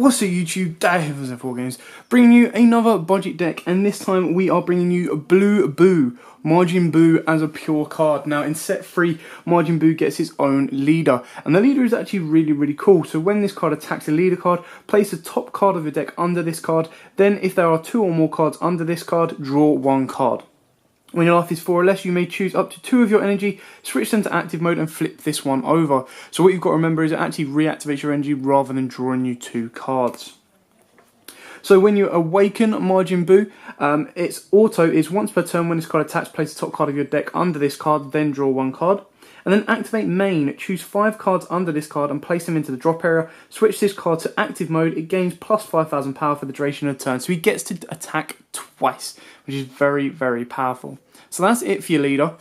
What's up YouTube, Dave of Zephyr Wargames, bringing you another budget deck, and this time we are bringing you Blue Boo, Majin Buu as a pure card. Now in set 3, Majin Buu gets its own leader, and the leader is actually really cool. So when this card attacks a leader card, place the top card of your deck under this card, then if there are 2 or more cards under this card, draw 1 card. When your life is 4 or less, you may choose up to 2 of your energy, switch them to active mode and flip this one over. So what you've got to remember is it actually reactivates your energy rather than drawing you 2 cards. So when you awaken Majin Buu, its auto is once per turn when this card attacks, place the top card of your deck under this card, then draw 1 card. And then activate main, choose 5 cards under this card and place them into the drop area, switch this card to active mode, it gains plus 5,000 power for the duration of the turn. So he gets to attack twice, which is very powerful. So that's it for your leader.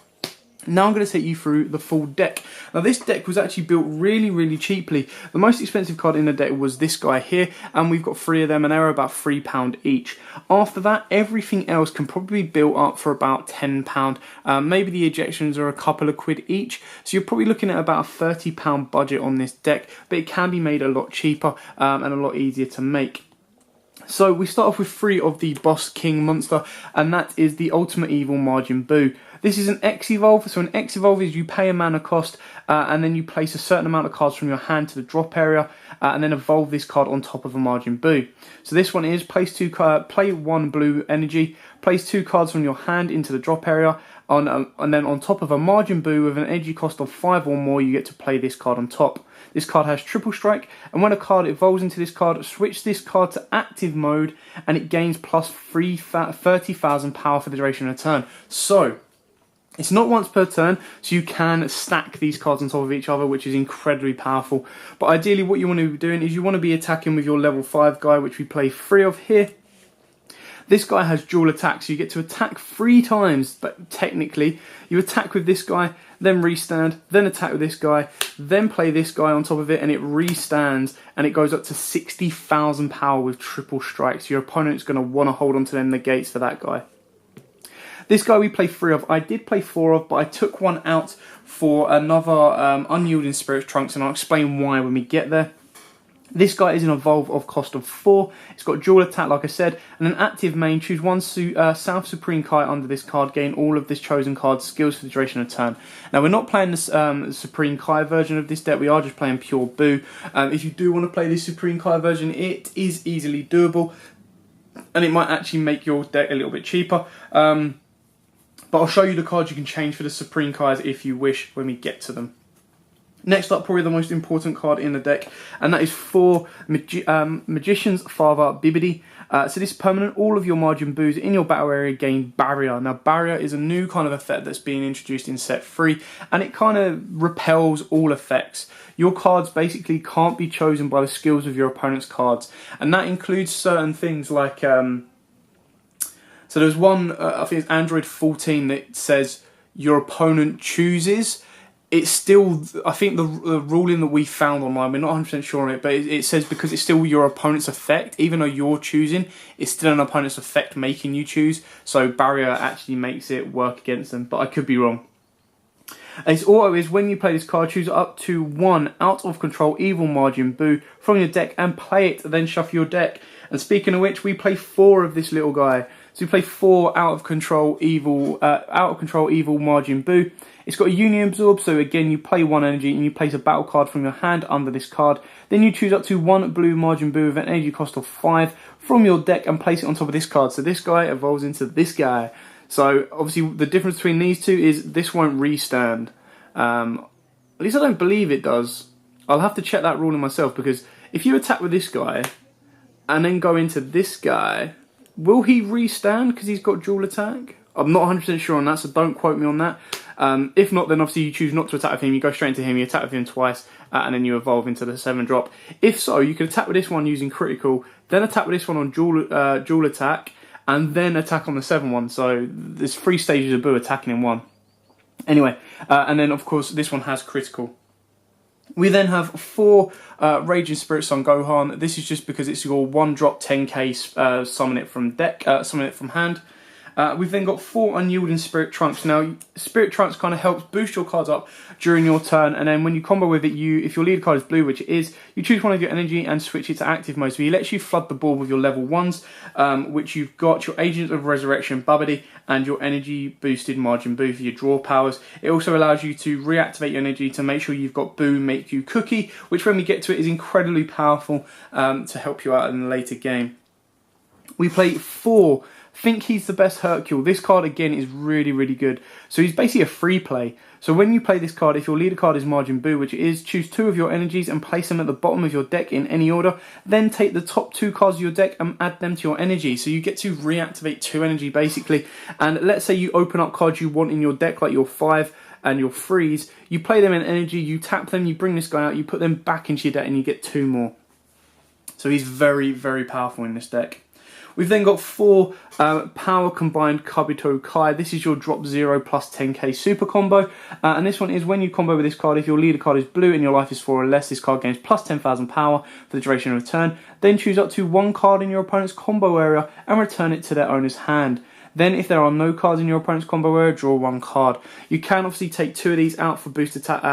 Now I'm going to take you through the full deck. Now this deck was actually built really cheaply. The most expensive card in the deck was this guy here, and we've got 3 of them and they're about £3 each. After that, everything else can probably be built up for about £10. Maybe the ejections are a couple of quid each, so you're probably looking at about a £30 budget on this deck, but it can be made a lot cheaper and a lot easier to make. So we start off with 3 of the Boss King monster, and that is the Ultimate Evil Majin Buu. This is an X Evolve, so an X Evolve is you pay a mana cost and then you place a certain amount of cards from your hand to the drop area and then evolve this card on top of a Majin Buu. So this one is play 1 blue energy, place 2 cards from your hand into the drop area, and then on top of a Majin Buu with an energy cost of 5 or more, you get to play this card on top. This card has triple strike, and when a card evolves into this card, switch this card to active mode, and it gains plus 30,000 power for the duration of the turn. So it's not once per turn, so you can stack these cards on top of each other, which is incredibly powerful. But ideally what you want to be doing is you want to be attacking with your level 5 guy, which we play 3 of here. This guy has dual attack, so you get to attack 3 times, but technically you attack with this guy, then restand, then attack with this guy, then play this guy on top of it, and it restands, and it goes up to 60,000 power with triple strikes. Your opponent's going to want to hold on to them negates for that guy. This guy we play 3 of. I did play 4 of, but I took 1 out for another Unyielding Spirit Trunks, and I'll explain why when we get there. This guy is an evolve of cost of 4. It's got dual attack, like I said, and an active main. Choose 1 South Supreme Kai under this card. Gain all of this chosen card's skills for the duration of the turn. Now, we're not playing the Supreme Kai version of this deck. We are just playing pure Buu. If you do want to play this Supreme Kai version, it is easily doable, and it might actually make your deck a little bit cheaper. But I'll show you the cards you can change for the Supreme Kais if you wish when we get to them. Next up, probably the most important card in the deck, and that is for Magician's Father Bibbidi. So this is permanent. All of your Majin Buus in your battle area gain Barrier. Now, Barrier is a new kind of effect that's being introduced in set 3, and it kind of repels all effects. Your cards basically can't be chosen by the skills of your opponent's cards, and that includes certain things like... So there's one, I think it's Android 14, that says your opponent chooses. It's still, I think the ruling that we found online, we're not 100% sure on it, but it says because it's still your opponent's effect, even though you're choosing, it's still an opponent's effect making you choose. So Barrier actually makes it work against them, but I could be wrong. Its auto is when you play this card, choose up to 1 out of control evil Majin Buu from your deck and play it, then shuffle your deck. And speaking of which, we play 4 of this little guy. So we play 4 out of control evil Majin Buu. It's got a Union Absorb, so again you play 1 energy and you place a battle card from your hand under this card. Then you choose up to 1 blue Majin Buu with an energy cost of 5 from your deck and place it on top of this card. So this guy evolves into this guy. So obviously the difference between these 2 is this won't restand. At least I don't believe it does. I'll have to check that ruling myself, because if you attack with this guy and then go into this guy, will he restand because he's got dual attack? I'm not 100% sure on that, so don't quote me on that. If not, then obviously you choose not to attack with him, you go straight into him, you attack with him twice, and then you evolve into the 7-drop. If so, you could attack with this one using critical, then attack with this one on dual attack, and then attack on the 7-1. So there's 3 stages of Buu attacking in 1. Anyway, and then of course this one has critical. We then have 4 Raging Spirits on Gohan. This is just because it's your 1-drop 10k summon it from hand. We've then got 4 unyielding Spirit Trunks. Now, Spirit Trunks kind of helps boost your cards up during your turn, and then when you combo with it, if your leader card is blue, which it is, you choose one of your energy and switch it to active mode. So he lets you flood the board with your level 1s, which you've got your Agent of Resurrection Babidi and your energy boosted Majin Buu for your draw powers. It also allows you to reactivate your energy to make sure you've got Buu make you Cookie, which when we get to it is incredibly powerful to help you out in the later game. We play 4. Think he's the best Hercule. This card again is really, really good. So he's basically a free play. So when you play this card, if your leader card is Majin Buu, which it is, choose 2 of your energies and place them at the bottom of your deck in any order. Then take the top 2 cards of your deck and add them to your energy. So you get to reactivate 2 energy basically. And let's say you open up cards you want in your deck, like your 5 and your 3s. You play them in energy, you tap them, you bring this guy out, you put them back into your deck and you get 2 more. So he's very, very powerful in this deck. We've then got 4 Power Combined Kabuto Kai. This is your drop 0 plus 10k super combo. And this one is when you combo with this card, if your leader card is blue and your life is 4 or less, this card gains plus 10,000 power for the duration of a turn. Then choose up to 1 card in your opponent's combo area and return it to their owner's hand. Then if there are no cards in your opponent's combo area, draw 1 card. You can obviously take 2 of these out for boost attack.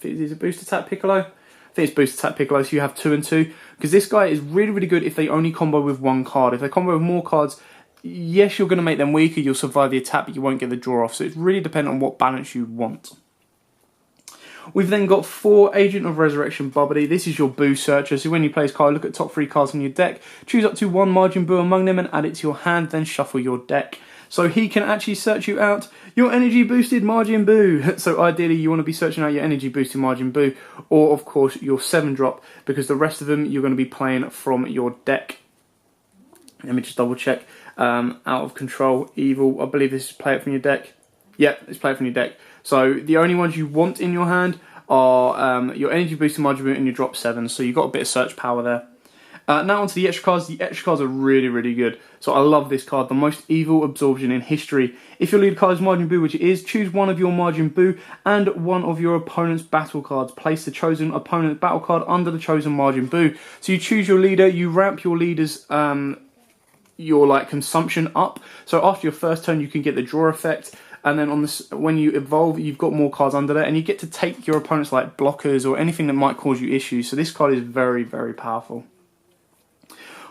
Is it boost attack Piccolo? I think it's boost attack Piccolo, so you have 2 and 2. Because this guy is really, really good if they only combo with 1 card. If they combo with more cards, yes, you're going to make them weaker, you'll survive the attack, but you won't get the draw off. So it's really dependent on what balance you want. We've then got 4 Agent of Resurrection Babidi. This is your Buu searcher. So when you play this card, look at top 3 cards on your deck, choose up to 1 Majin Buu among them and add it to your hand, then shuffle your deck. So he can actually search you out your energy boosted Majin Buu. So ideally you want to be searching out your energy boosted Majin Buu, or of course your 7-drop, because the rest of them you're going to be playing from your deck. Let me just double check. Out of Control, Evil, I believe this is play it from your deck. Yep, it's play it from your deck. So the only ones you want in your hand are your energy boosted Majin Buu and your drop 7. So you've got a bit of search power there. Now onto the extra cards. The extra cards are really, really good. So I love this card, the most evil absorption in history. If your leader card is Majin Buu, which it is, choose 1 of your Majin Buu and 1 of your opponent's battle cards. Place the chosen opponent's battle card under the chosen Majin Buu. So you choose your leader, you ramp your leader's your consumption up. So after your first turn, you can get the draw effect. And then on this, when you evolve, you've got more cards under there, and you get to take your opponent's blockers or anything that might cause you issues. So this card is very, very powerful.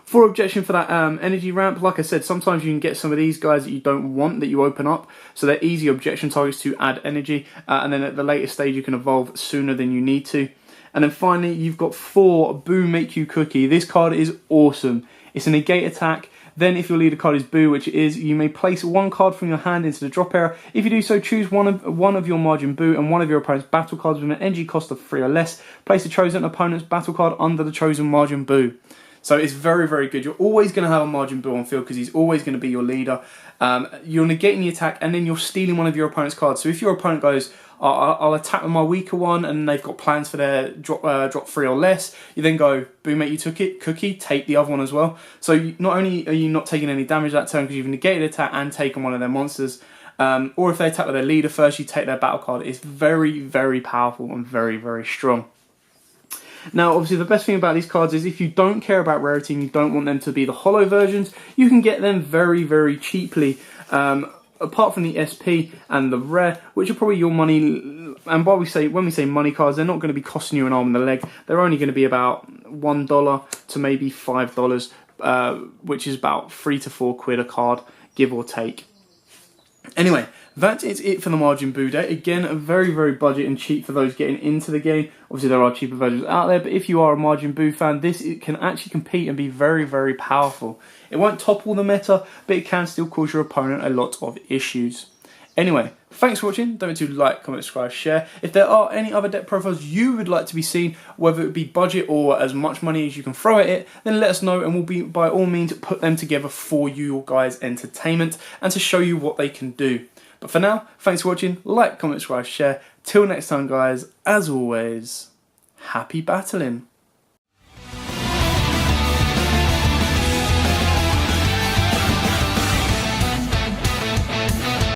For objection for that energy ramp, like I said, sometimes you can get some of these guys that you don't want that you open up. So they're easy objection targets to add energy. And then at the later stage, you can evolve sooner than you need to. And then finally, you've got 4 Buu Make You Cookie. This card is awesome. It's a negate attack. Then if your leader card is Buu, which it is, you may place 1 card from your hand into the drop area. If you do so, choose one of your Majin Buu and 1 of your opponent's battle cards with an energy cost of 3 or less. Place the chosen opponent's battle card under the chosen Majin Buu. So it's very, very good. You're always going to have a Majin Buu on field because he's always going to be your leader. You're negating the attack and then you're stealing one of your opponent's cards. So if your opponent goes, I'll attack with my weaker one, and they've got plans for their drop 3 or less, you then go, Buu Make You took it, Cookie, take the other one as well. So not only are you not taking any damage that turn because you've negated attack and taken one of their monsters, or if they attack with their leader first, you take their battle card. It's very, very powerful and very, very strong. Now, obviously, the best thing about these cards is if you don't care about rarity and you don't want them to be the holo versions, you can get them very, very cheaply. Apart from the SP and the rare, which are probably your money. And when we say money cards, they're not going to be costing you an arm and a leg. They're only going to be about $1 to maybe $5, which is about 3 to 4 quid a card, give or take. Anyway, that is it for the Majin Buu deck. Again, very, very budget and cheap for those getting into the game. Obviously, there are cheaper versions out there, but if you are a Majin Buu fan, it can actually compete and be very, very powerful. It won't topple the meta, but it can still cause your opponent a lot of issues. Anyway, thanks for watching. Don't forget to like, comment, subscribe, share. If there are any other deck profiles you would like to be seen, whether it be budget or as much money as you can throw at it, then let us know and we'll be, by all means, put them together for you guys' entertainment and to show you what they can do. But for now, thanks for watching. Like, comment, subscribe, share. Till next time, guys, as always, happy battling.